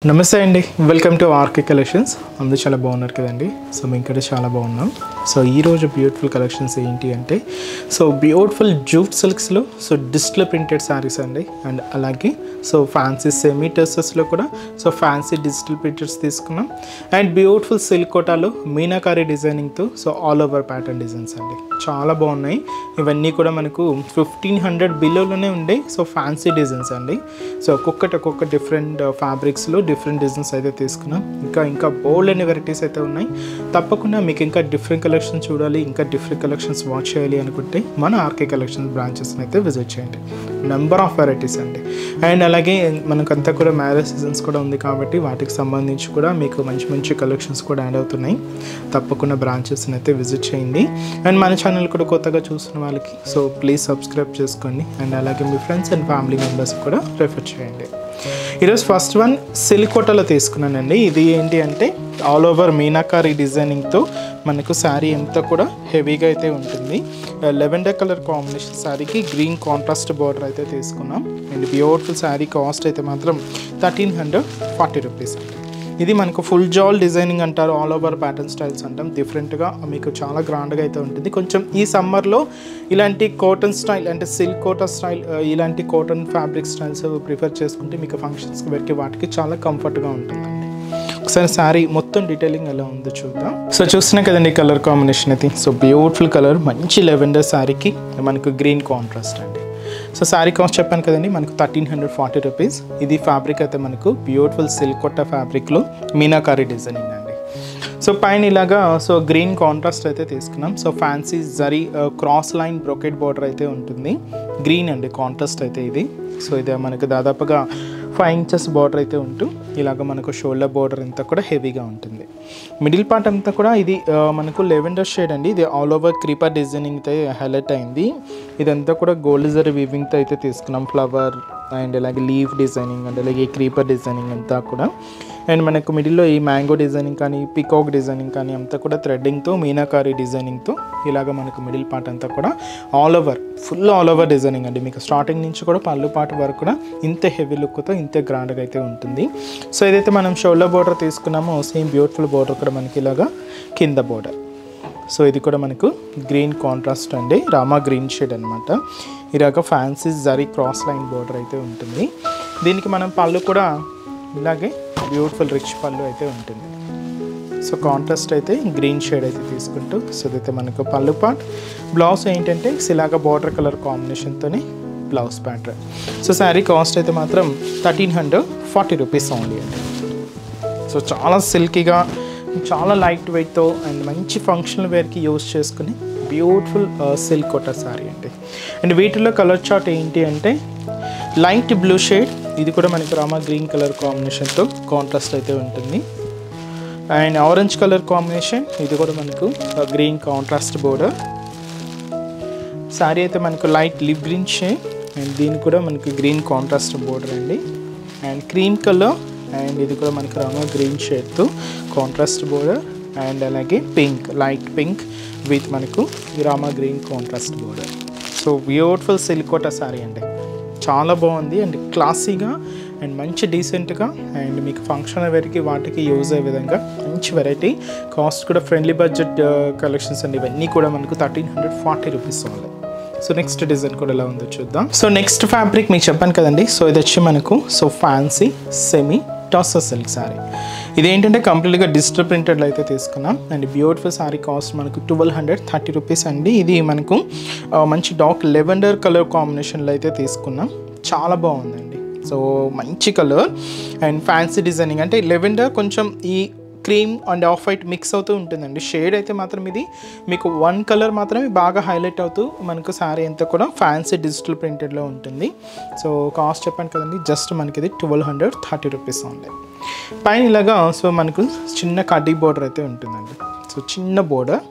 నమస్తే అండి, welcome to RK collections. అందరూ చాలా బాగున్నారు కదండి. సో మేము ఇక్కడ చాలా బాగున్నాం. సో ఈరోజు బ్యూటిఫుల్ కలెక్షన్స్ ఏంటి అంటే బ్యూటిఫుల్ జూట్ సిల్క్స్లో డిజిటల్ ప్రింటెడ్ శారీస్ అండి. అండ్ అలాగే ఫ్యాన్సీ సెమీ టెసెస్లో కూడా ఫ్యాన్సీ డిజిటల్ ప్రింటెడ్స్ తీసుకున్నాం. అండ్ బ్యూటిఫుల్ సిల్క్ కోటాలో మీనాకారి డిజైనింగ్తో ఆల్ ఓవర్ ప్యాటర్న్ డిజైన్స్ అండి, చాలా బాగున్నాయి. ఇవన్నీ కూడా మనకు 1500 బిలోలోనే ఉండే ఫ్యాన్సీ డిజైన్స్ అండి. ఒక్కొక్క డిఫరెంట్ ఫ్యాబ్రిక్స్లో డిఫరెంట్ డిజైన్స్ అయితే తీసుకున్నాం. ఇంకా బోల్డ్ అనే వెరైటీస్ అయితే ఉన్నాయి. తప్పకుండా మీకు ఇంకా డిఫరెంట్ కలెక్షన్స్ చూడాలి, ఇంకా డిఫరెంట్ కలెక్షన్స్ వాచ్ చేయాలి అనుకుంటే మన ఆర్కే కలెక్షన్స్ బ్రాంచెస్ని అయితే విజిట్ చేయండి. నెంబర్ ఆఫ్ వెరైటీస్ అండి. అండ్ అలాగే మనకంతా కూడా మ్యారేజ్ సీజన్స్ కూడా ఉంది కాబట్టి వాటికి సంబంధించి కూడా మీకు మంచి కలెక్షన్స్ కూడా యాడ్ అవుతున్నాయి. తప్పకుండా బ్రాంచెస్ని అయితే విజిట్ చేయండి. అండ్ మన ఛానల్ కూడా కొత్తగా చూస్తున్న వాళ్ళకి ప్లీజ్ సబ్స్క్రైబ్ చేసుకోండి. అండ్ అలాగే మీ ఫ్రెండ్స్ అండ్ ఫ్యామిలీ మెంబర్స్ కూడా రెఫర్ చేయండి. ఈరోజు ఫస్ట్ వన్ సిల్క్ కోటాలో తీసుకున్నానండి. ఇది ఏంటి అంటే ఆల్ ఓవర్ మీనాకారి డిజైనింగ్తో మనకు శారీ అంతా కూడా హెవీగా అయితే ఉంటుంది. లెవెండర్ కలర్ కాంబినేషన్ శారీకి గ్రీన్ కాంట్రాస్ట్ బార్డర్ అయితే తీసుకున్నాం. అండ్ బ్యూటిఫుల్ శారీ కాస్ట్ అయితే మాత్రం 1340 రూపీస్ అండి. ఇది మనకు ఫుల్ జాల్ డిజైనింగ్ అంటారు, ఆల్ ఓవర్ ప్యాటర్న్ స్టైల్స్ అంటాం. డిఫరెంట్గా మీకు చాలా గ్రాండ్గా అయితే ఉంటుంది. కొంచెం ఈ సమ్మర్లో ఇలాంటి కాటన్ స్టైల్ అంటే సిల్క్ కోటా స్టైల్, ఇలాంటి కాటన్ ఫ్యాబ్రిక్ స్టైల్స్ ప్రిఫర్ చేసుకుంటే మీకు ఫంక్షన్స్కి వెరికి వాటికి చాలా కంఫర్ట్గా ఉంటుందండి. ఒకసారి శారీ మొత్తం డీటెయిలింగ్ ఎలా ఉందో చూద్దాం. చూస్తున్నా కదండి కలర్ కాంబినేషన్ అయితే బ్యూటిఫుల్ కలర్, మంచి లెవెండర్ శారీకి మనకు గ్రీన్ కాంట్రాస్ట్ అండి. శారీ కాస్ట్ చెప్పాను కదండి, మనకు 1340 రూపీస్. ఇది ఫ్యాబ్రిక్ అయితే మనకు బ్యూటిఫుల్ సిల్క్ కోటా ఫ్యాబ్రిక్లో మీనాకారి డిజైనింగ్ అండి. పైన ఇలాగా గ్రీన్ కాంట్రాస్ట్ అయితే తీసుకున్నాం. Fancy zari cross line brocade border అయితే ఉంటుంది. గ్రీన్ అండి కాంట్రాస్ట్ అయితే ఇది. ఇది మనకు దాదాపుగా 5 ఇంచెస్ బార్డర్ అయితే ఉంటూ ఇలాగ మనకు షోల్డర్ బార్డర్ అంతా కూడా హెవీగా ఉంటుంది. మిడిల్ పార్ట్ అంతా కూడా ఇది మనకు లెవెండర్ షేడ్ అండి. ఇది ఆల్ ఓవర్ క్రీపర్ డిజైనింగ్ అయితే హైలైట్ అయింది. ఇదంతా కూడా గోల్డ్ జరీ వీవింగ్తో అయితే తీసుకున్నాం. ఫ్లవర్ అండ్ అలాగే లీఫ్ డిజైనింగ్ అండ్ అలాగే క్రీపర్ డిజైనింగ్ అంతా కూడా. అండ్ మనకు మిడిల్లో ఈ మ్యాంగో డిజైనింగ్ కానీ పికాక్ డిజైనింగ్ కానీ అంతా కూడా థ్రెడ్డింగ్తో మీనాకారి డిజైనింగ్తో ఇలాగ మనకు మిడిల్ పార్ట్ అంతా కూడా ఫుల్ ఆల్ ఓవర్ డిజైనింగ్ అండి. మీకు స్టార్టింగ్ నుంచి కూడా పళ్ళు పార్ట్ వరకు కూడా ఇంత హెవీ లుక్తో ఇంత గ్రాండ్గా అయితే ఉంటుంది. ఏదైతే మనం షోల్డర్ బోర్డర్ తీసుకున్నామో సేమ్ బ్యూటిఫుల్ బోర్డర్ కూడా మనకి ఇలాగా కింద బోర్డర్. ఇది కూడా మనకు గ్రీన్ కాంట్రాస్ట్ అండి, రామా గ్రీన్ షేడ్ అనమాట. ఇలాగ fancy zari cross line border అయితే ఉంటుంది. దీనికి మనం పళ్ళు కూడా ఇలాగే బ్యూటిఫుల్ రిచ్ పళ్ళు అయితే ఉంటుంది. కాంట్రాస్ట్ అయితే గ్రీన్ షేడ్ అయితే తీసుకుంటూ ఇదైతే మనకు పళ్ళు పార్ట్. బ్లౌజ్ ఏంటంటే ఇలాగ బార్డర్ కలర్ కాంబినేషన్తోనే బ్లౌజ్ ప్యాటర్న్. శారీ కాస్ట్ అయితే మాత్రం 1340 రూపీస్ ఓన్లీ అండి. చాలా సిల్కీగా, చాలా లైట్ వెయిట్తో అండ్ మంచి ఫంక్షనల్ వేర్కి యూజ్ చేసుకుని బ్యూటిఫుల్ సిల్క్ కోటా శారీ అండి. అండ్ వీటిలో కలర్ చార్ట్ ఏంటి అంటే లైట్ బ్లూ షేడ్, ఇది కూడా మనకి రామా గ్రీన్ కలర్ కాంబినేషన్తో కాంట్రాస్ట్ అయితే ఉంటుంది. అండ్ ఆరెంజ్ కలర్ కాంబినేషన్, ఇది కూడా మనకు గ్రీన్ కాంట్రాస్ట్ బోర్డర్. శారీ అయితే మనకు light leaf green shade and దీనికి కూడా మనకి గ్రీన్ కాంట్రాస్ట్ బోర్డర్ అండి. అండ్ క్రీమ్ కలర్ అండ్ ఇది కూడా మనకి రామా గ్రీన్ షేడ్తో కాంట్రాస్ట్ బోర్డర్. అండ్ అలాగే పింక్, లైట్ పింక్ విత్ మనకు Rama green contrast border. Beautiful silk Kota sari అండి, చాలా బాగుంది అండ్ క్లాసీగా అండ్ మంచి డీసెంట్గా అండ్ మీకు ఫంక్షన్ వేర్కి వాటికి యూజ్ అయ్యే విధంగా మంచి వెరైటీ. కాస్ట్ కూడా ఫ్రెండ్లీ బడ్జెట్ కలెక్షన్స్ అండి. ఇవన్నీ కూడా మనకు 1340 రూపీస్ ఓన్లీ. నెక్స్ట్ డిజైన్ కూడా ఎలా ఉందో చూద్దాం. నెక్స్ట్ ఫ్యాబ్రిక్ మీకు చెప్పాను కదండి. ఇది వచ్చి మనకు ఫ్యాన్సీ సెమీ టాసర్ సిల్క్ శారీ. ఇదేంటంటే కంప్లీట్గా డిజిటల్ ప్రింటెడ్లో అయితే తీసుకున్నాం. అండ్ బ్యూటిఫుల్ శారీ కాస్ట్ మనకు 1230 రూపీస్ అండి. ఇది మనకు మంచి డార్క్ లెవెండర్ కలర్ కాంబినేషన్లో అయితే తీసుకున్నాం. చాలా బాగుందండి. మంచి కలర్ అండ్ ఫ్యాన్సీ డిజైనింగ్ అంటే లెవెండర్ కొంచెం ఈ cream and off white mix అవుతూ ఉంటుందండి. షేడ్ అయితే మాత్రం ఇది మీకు వన్ కలర్ మాత్రమే బాగా హైలైట్ అవుతూ మనకు శారీ అంతా కూడా ఫ్యాన్సీ డిజిటల్ ప్రింటెడ్లో ఉంటుంది. కాస్ట్ చెప్పాను కదండి, జస్ట్ మనకి ఇది 1230 రూపీస్ ఉంది. పైన ఇలాగా మనకు చిన్న కడ్డీ బోర్డర్ అయితే ఉంటుందండి. చిన్న బోర్డర్,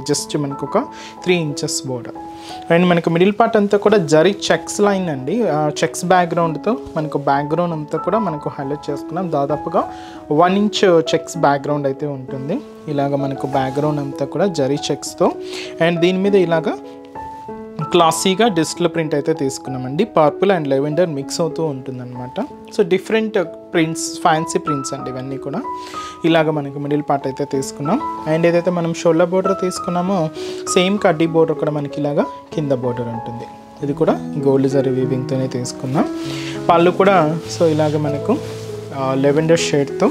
జస్ట్ మనకు ఒక 3 ఇంచెస్ బోర్డర్. అండ్ మనకు మిడిల్ పార్ట్ అంతా కూడా జరీ చెక్స్ లైన్ అండి. చెక్స్ బ్యాక్గ్రౌండ్తో మనకు బ్యాక్గ్రౌండ్ అంతా కూడా మనకు హైలైట్ చేసుకున్నాం. దాదాపుగా 1 ఇంచ్ చెక్స్ బ్యాక్గ్రౌండ్ అయితే ఉంటుంది. ఇలాగ మనకు బ్యాక్గ్రౌండ్ అంతా కూడా జరీ చెక్స్తో అండ్ దీని మీద ఇలాగా క్లాసీగా డిజిటల్ ప్రింట్ అయితే తీసుకున్నామండి. పర్పుల్ అండ్ లెవెండర్ మిక్స్ అవుతూ ఉంటుందన్నమాట. So different prints, fancy prints అండి ఇవన్నీ కూడా. ఇలాగ మనకి మిడిల్ పార్ట్ అయితే తీసుకున్నాం. అండ్ ఏదైతే మనం షోల్డర్ బోర్డర్ తీసుకున్నామో సేమ్ కడ్డీ బోర్డర్ కూడా మనకి ఇలాగా కింద బోర్డర్ ఉంటుంది. ఇది కూడా గోల్డ్ జరీ వీవింగ్తోనే తీసుకున్నాం. పళ్ళు కూడా సో ఇలాగ మనకు లెవెండర్ షేడ్తో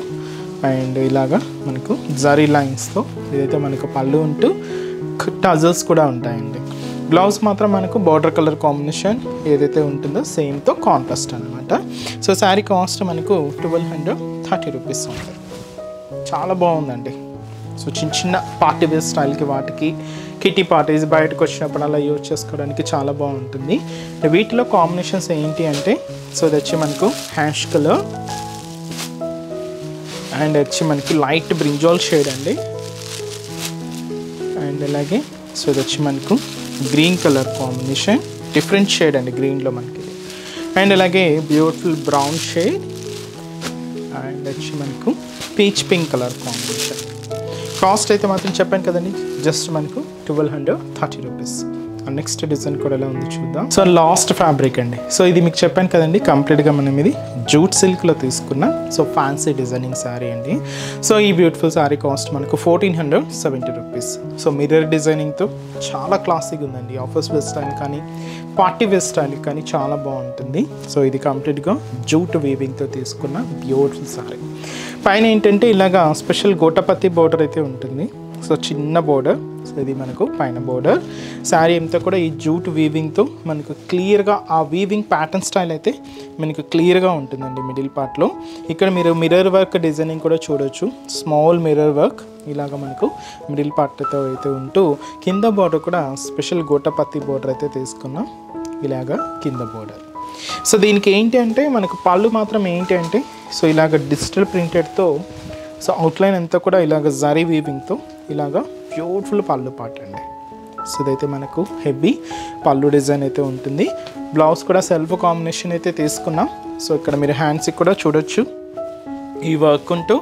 అండ్ ఇలాగా మనకు జరీ లైన్స్తో ఇదైతే మనకు పళ్ళు ఉంటూ టజల్స్ కూడా ఉంటాయండి. బ్లౌజ్ మాత్రం మనకు బార్డర్ కలర్ కాంబినేషన్ ఏదైతే ఉంటుందో సేమ్తో కాంట్రాస్ట్ అనమాట. సో శారీ కాస్ట్ మనకు 1230 రూపీస్ ఉంటుంది. చాలా బాగుందండి. సో చిన్న చిన్న పార్టీ వేర్ స్టైల్కి వాటికి కిటీ పార్టీస్ బయటకు వచ్చినప్పుడు అలా యూజ్ చేసుకోవడానికి చాలా బాగుంటుంది. వీటిలో కాంబినేషన్స్ ఏంటి అంటే సో ఇది వచ్చి మనకు హ్యాష్ కలర్ అండ్ వచ్చి మనకి లైట్ బ్రింజాల్ షేడ్ అండి. అండ్ అలాగే సో ఇది వచ్చి మనకు green colour combination, different shade అండి గ్రీన్లో మనకి. అండ్ అలాగే బ్యూటిఫుల్ బ్రౌన్ షేడ్ అండ్ వచ్చి మనకు peach pink colour combination. Cost అయితే మాత్రం చెప్పాను కదండి, జస్ట్ మనకు 1230 రూపీస్. నెక్స్ట్ డిజైన్ కూడా ఎలా ఉంది చూద్దాం. సో లాస్ట్ ఫ్యాబ్రిక్ అండి. సో ఇది మీకు చెప్పాను కదండి, కంప్లీట్గా మనం ఇది జూట్ సిల్క్లో తీసుకున్నాం. సో ఫ్యాన్సీ డిజైనింగ్ శారీ అండి. సో ఈ బ్యూటిఫుల్ శారీ కాస్ట్ మనకు 1470 రూపీస్. సో మిర్రర్ డిజైనింగ్తో చాలా క్లాసిక్ ఉందండి. ఆఫీస్ వేర్ స్టైల్ కానీ పార్టీ వేర్ స్టైల్ కానీ చాలా బాగుంటుంది. సో ఇది కంప్లీట్గా జూట్ వీవింగ్తో తీసుకున్న బ్యూటిఫుల్ శారీ. పైన ఏంటంటే ఇలాగా స్పెషల్ గోటపత్తి బోర్డర్ అయితే ఉంటుంది. సో చిన్న బోర్డర్. సో ఇది మనకు పైన బోర్డర్. శారీ అంతా కూడా ఈ జూట్ వీవింగ్తో మనకు క్లియర్గా ఆ వీవింగ్ ప్యాటర్న్ స్టైల్ అయితే మనకు క్లియర్గా ఉంటుందండి మిడిల్ పార్ట్లో. ఇక్కడ మీరు మిర్రర్ వర్క్ డిజైనింగ్ కూడా చూడొచ్చు. స్మాల్ మిర్రర్ వర్క్ ఇలాగ మనకు మిడిల్ పార్ట్తో అయితే ఉంటూ కింద బోర్డర్ కూడా స్పెషల్ గోటపత్తి బోర్డర్ అయితే తీసుకున్నాం. ఇలాగా కింద బోర్డర్. సో దీనికి ఏంటి అంటే మనకు పళ్ళు మాత్రం ఏంటి అంటే సో ఇలాగ డిజిటల్ ప్రింటెడ్తో సో అవుట్లైన్ అంతా కూడా ఇలాగ జరీ వీవింగ్తో ఇలాగా బ్యూటిఫుల్ పళ్ళు పార్ట్ అండి. సో ఇదైతే మనకు హెవీ పళ్ళు డిజైన్ అయితే ఉంటుంది. బ్లౌజ్ కూడా సెల్ఫ్ కాంబినేషన్ అయితే తీసుకున్నాం. సో ఇక్కడ మీరు హ్యాండ్స్కి కూడా చూడొచ్చు ఈ వర్క్ ఉంటూ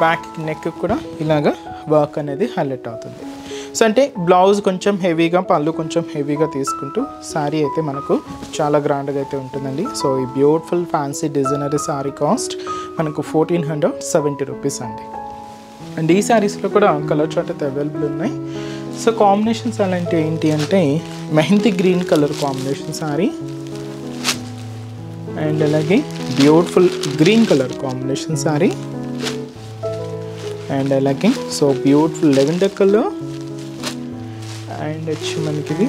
బ్యాక్ నెక్ కూడా ఇలాగా వర్క్ అనేది హైలైట్ అవుతుంది. సో అంటే బ్లౌజ్ కొంచెం హెవీగా, పళ్ళు కొంచెం హెవీగా తీసుకుంటూ శారీ అయితే మనకు చాలా గ్రాండ్గా అయితే ఉంటుందండి. సో ఈ beautiful fancy designer sari cost మనకు 1470 రూపీస్ అండి. అండ్ ఈ శారీస్లో కూడా కలర్ చార్ట్ అయితే అవైలబుల్ ఉన్నాయి. సో కాంబినేషన్స్ అలాంటి ఏంటి అంటే mehndi green colour combination sari and అలాగే beautiful green colour combination sari and అలాగే so beautiful lavender colour and వచ్చి మనకి ఇది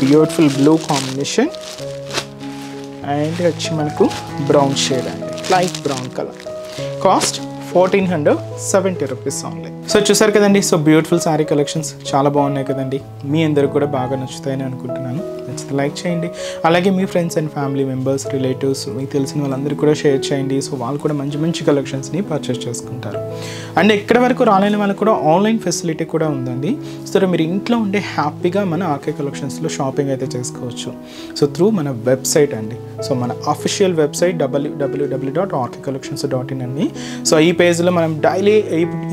బ్యూటిఫుల్ బ్లూ కాంబినేషన్ అండ్ వచ్చి మనకు బ్రౌన్ షేడ్ అండి, light brown colour. Cost 1470 rupees only. So చూసారు కదండి. సో బ్యూటిఫుల్ శారీ కలెక్షన్స్ చాలా బాగున్నాయి కదండి. మీ అందరికి కూడా బాగా నచ్చుతాయని అనుకుంటున్నాను. నచ్చితే లైక్ చేయండి. అలాగే మీ friends and family members, relatives, మీకు తెలిసిన వాళ్ళందరికీ కూడా షేర్ చేయండి. సో వాళ్ళు కూడా మంచి మంచి కలెక్షన్స్ని పర్చేస్ చేసుకుంటారు. అండ్ ఎక్కడ వరకు రాలేని వాళ్ళకి కూడా ఆన్లైన్ ఫెసిలిటీ కూడా ఉందండి. సో మీరు ఇంట్లో ఉండే హ్యాపీగా మన ఆర్కే కలెక్షన్స్లో షాపింగ్ అయితే చేసుకోవచ్చు. సో త్రూ మన వెబ్సైట్ అండి. సో మన అఫీషియల్ వెబ్సైట్ www.rkcollections.in అండి. సో ఈ పేజ్లో మనం డైలీ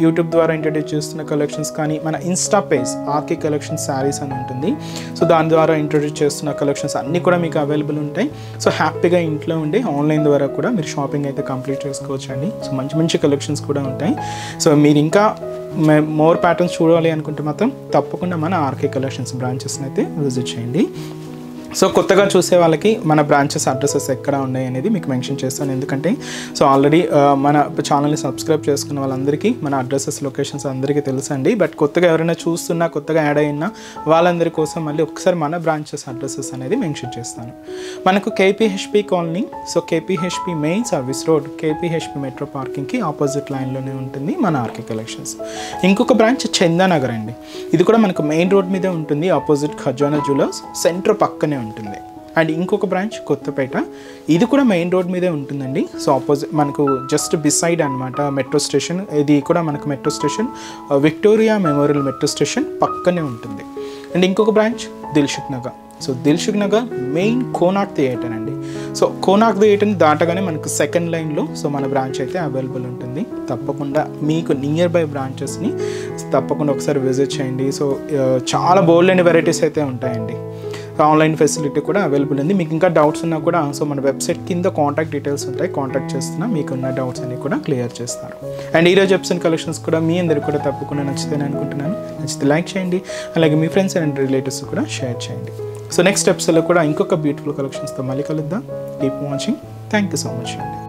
యూట్యూబ్ ద్వారా ఇంట్రడ్యూస్ చేస్తున్న కలెక్షన్స్ కానీ మన Insta page RK collections sarees అని ఉంటుంది. సో దాని ద్వారా ఇంట్రడ్యూస్ చేస్తున్న కలెక్షన్స్ అన్నీ కూడా మీకు అవైలబుల్ ఉంటాయి. సో హ్యాపీగా ఇంట్లో ఉండి ఆన్లైన్ ద్వారా కూడా మీరు షాపింగ్ అయితే కంప్లీట్ చేసుకోవచ్చు అండి. సో మంచి మంచి కలెక్షన్స్ కూడా ఉంటాయి. సో మీరు ఇంకా మోర్ ప్యాటర్న్స్ చూడాలి అనుకుంటే మాత్రం తప్పకుండా మన ఆర్కే కలెక్షన్స్ బ్రాంచెస్ని అయితే విజిట్ చేయండి. సో కొత్తగా చూసే వాళ్ళకి మన బ్రాంచెస్ అడ్రసెస్ ఎక్కడ ఉన్నాయి అనేది మీకు మెన్షన్ చేస్తాను. ఎందుకంటే సో ఆల్రెడీ మన ఛానల్ని సబ్స్క్రైబ్ చేసుకున్న వాళ్ళందరికీ మన అడ్రసెస్, లొకేషన్స్ అందరికీ తెలుసండి. బట్ కొత్తగా ఎవరైనా చూస్తున్నా, కొత్తగా యాడ్ అయినా వాళ్ళందరి కోసం మళ్ళీ ఒకసారి మన బ్రాంచెస్ అడ్రసెస్ అనేది మెన్షన్ చేస్తాను. మనకు KPHB colony, so KPHB main service road, KPHB metro పార్కింగ్కి ఆపోజిట్ లైన్లోనే ఉంటుంది మన ఆర్కే కలెక్షన్స్. ఇంకొక బ్రాంచ్ చందానగర్ అండి. ఇది కూడా మనకు మెయిన్ రోడ్ మీదే ఉంటుంది, ఆపోజిట్ ఖజానా జ్యువెలర్స్ సెంటర్ పక్కనే ఉంటుంది. అండ్ ఇంకొక బ్రాంచ్ కొత్తపేట, ఇది కూడా మెయిన్ రోడ్ మీదే ఉంటుందండి. సో ఆపోజిట్ మనకు జస్ట్ బిసైడ్ అనమాట మెట్రో స్టేషన్. ఇది కూడా మనకు metro station Victoria memorial metro station పక్కనే ఉంటుంది. అండ్ ఇంకొక branch Dilsukh Nagar. So Dilsukh Nagar main Konark theatre అండి. సో కోనార్క్ థియేటర్ని దాటగానే మనకు సెకండ్ లైన్లో సో మన బ్రాంచ్ అయితే అవైలబుల్ ఉంటుంది. తప్పకుండా మీకు నియర్ బై బ్రాంచెస్ని తప్పకుండా ఒకసారి విజిట్ చేయండి. సో చాలా బోల్డ్ అండ్ వెరైటీస్ అయితే ఉంటాయండి. ఆన్లైన్ ఫెసిలిటీ కూడా అవైలబుల్ ఉంది. మీకు ఇంకా డౌట్స్ ఉన్నా కూడా సో మన వెబ్సైట్ కింద కాంటాక్ట్ డీటెయిల్స్ ఉంటాయి, కాంటాక్ట్ చేస్తున్నా మీకున్న డౌట్స్ అన్ని కూడా క్లియర్ చేస్తారు. అండ్ ఈరోజు ఎపిసోడ్ కలెక్షన్స్ కూడా మీ అందరికి కూడా తప్పకుండా నచ్చుతాయని అనుకుంటున్నాను. నచ్చితే లైక్ చేయండి, అలాగే మీ ఫ్రెండ్స్ అండ్ రిలేటివ్స్ కూడా షేర్ చేయండి. సో నెక్స్ట్ ఎపిసోడ్లో కూడా ఇంకొక బ్యూటిఫుల్ కలెక్షన్స్తో మళ్ళీ కలుద్దాం. Keep watching. Thank you so much అండి.